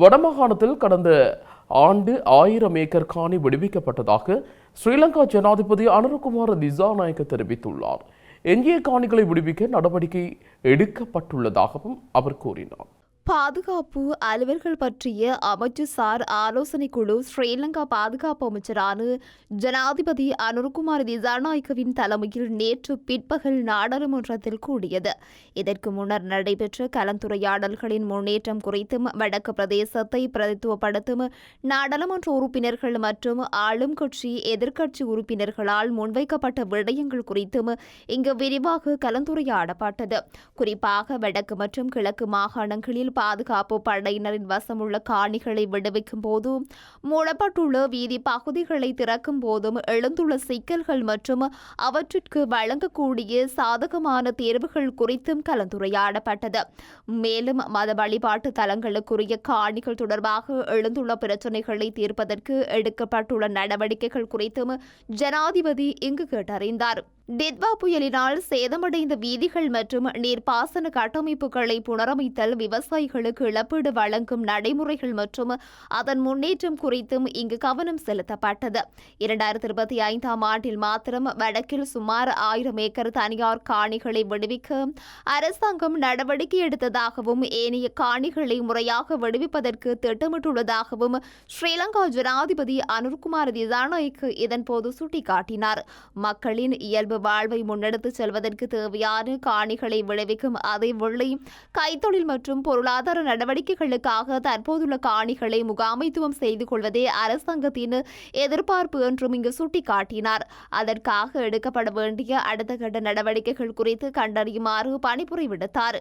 வடமாகாணத்தில் கடந்த ஆண்டு 1000 ஏக்கர் காணி விடுவிக்கப்பட்டதாக ஸ்ரீலங்கா ஜனாதிபதி அனுரகுமார திசாநாயக்க தெரிவித்துள்ளார். எஞ்சிய காணிகளை விடுவிக்க நடவடிக்கை எடுக்கப்பட்டுள்ளதாகவும் அவர் கூறினார். பாதுகாப்பு அலுவல்கள் பற்றிய அமைச்சுசார் ஆலோசனை குழு ஸ்ரீலங்கா பாதுகாப்பு அமைச்சரான ஜனாதிபதி அனுரகுமார திசாநாயக்கவின் தலைமையில் நேற்று பிற்பகல் நாடாளுமன்றத்தில் கூடியது. இதற்கு முன்னர் நடைபெற்ற கலந்துரையாடல்களின் முன்னேற்றம் குறித்தும் வடக்கு பிரதேசத்தை பிரதித்துவப்படுத்தும் நாடாளுமன்ற உறுப்பினர்கள் மற்றும் ஆளும் கட்சி எதிர்க்கட்சி உறுப்பினர்களால் முன்வைக்கப்பட்ட விடயங்கள் குறித்தும் இங்கு விரிவாக கலந்துரையாடப்பட்டது. குறிப்பாக வடக்கு மற்றும் கிழக்கு மாகாணங்களில் பாதுகாப்பு படையினரின் வசமுள்ள காணிகளை விடுவிக்கும் போது மூடப்பட்டுள்ள வீதி பகுதிகளை திறக்கும் போதும் எழுந்துள்ள சிக்கல்கள் மற்றும் அவற்றிற்கு வழங்கக்கூடிய சாதகமான தேர்வுகள் குறித்தும் கலந்துரையாடப்பட்டது. மேலும் மத வழிபாட்டு தலங்களுக்குரிய காணிகள் தொடர்பாக எழுந்துள்ள பிரச்சினைகளை தீர்ப்பதற்கு எடுக்கப்பட்டுள்ள நடவடிக்கைகள் குறித்தும் ஜனாதிபதி இங்கு கேட்டறிந்தார். டிட்வா புயலினால் சேதமடைந்த வீதிகள் மற்றும் நீர்ப்பாசன கட்டமைப்புகளை புனரமைத்தல், விவசாயிகளுக்கு இழப்பீடு வழங்கும் நடைமுறைகள் மற்றும் அதன் முன்னேற்றம் குறித்தும் இங்கு கவனம் செலுத்தப்பட்டது. 2025ஆம் ஆண்டில் மாத்திரம் வடக்கில் சுமார் 1000 ஏக்கர் தனியார் காணிகளை விடுவிக்க அரசாங்கம் நடவடிக்கை எடுத்ததாகவும் ஏனைய காணிகளை முறையாக விடுவிப்பதற்கு திட்டமிட்டுள்ளதாகவும் ஸ்ரீலங்கா ஜனாதிபதி அனுரகுமார திசாநாயக்க இதன்போது சுட்டிக்காட்டினார். மக்களின் இயல்பு வாழ்வை முன்னெடுத்துச் செல்வதற்கு தேவையான காணிகளை விளைவிக்கும் அதேவேளை கைத்தொழில் மற்றும் பொருளாதார நடவடிக்கைகளுக்காக தற்போதுள்ள காணிகளை முகாமைத்துவம் செய்து கொள்வதே அரசாங்கத்தின் எதிர்பார்ப்பு என்றும் இங்கு சுட்டிக்காட்டினார். அதற்காக எடுக்கப்பட வேண்டிய அடுத்த கட்ட நடவடிக்கைகள் குறித்து கண்டறியுமாறு பணிப்புரை விடுத்தார்.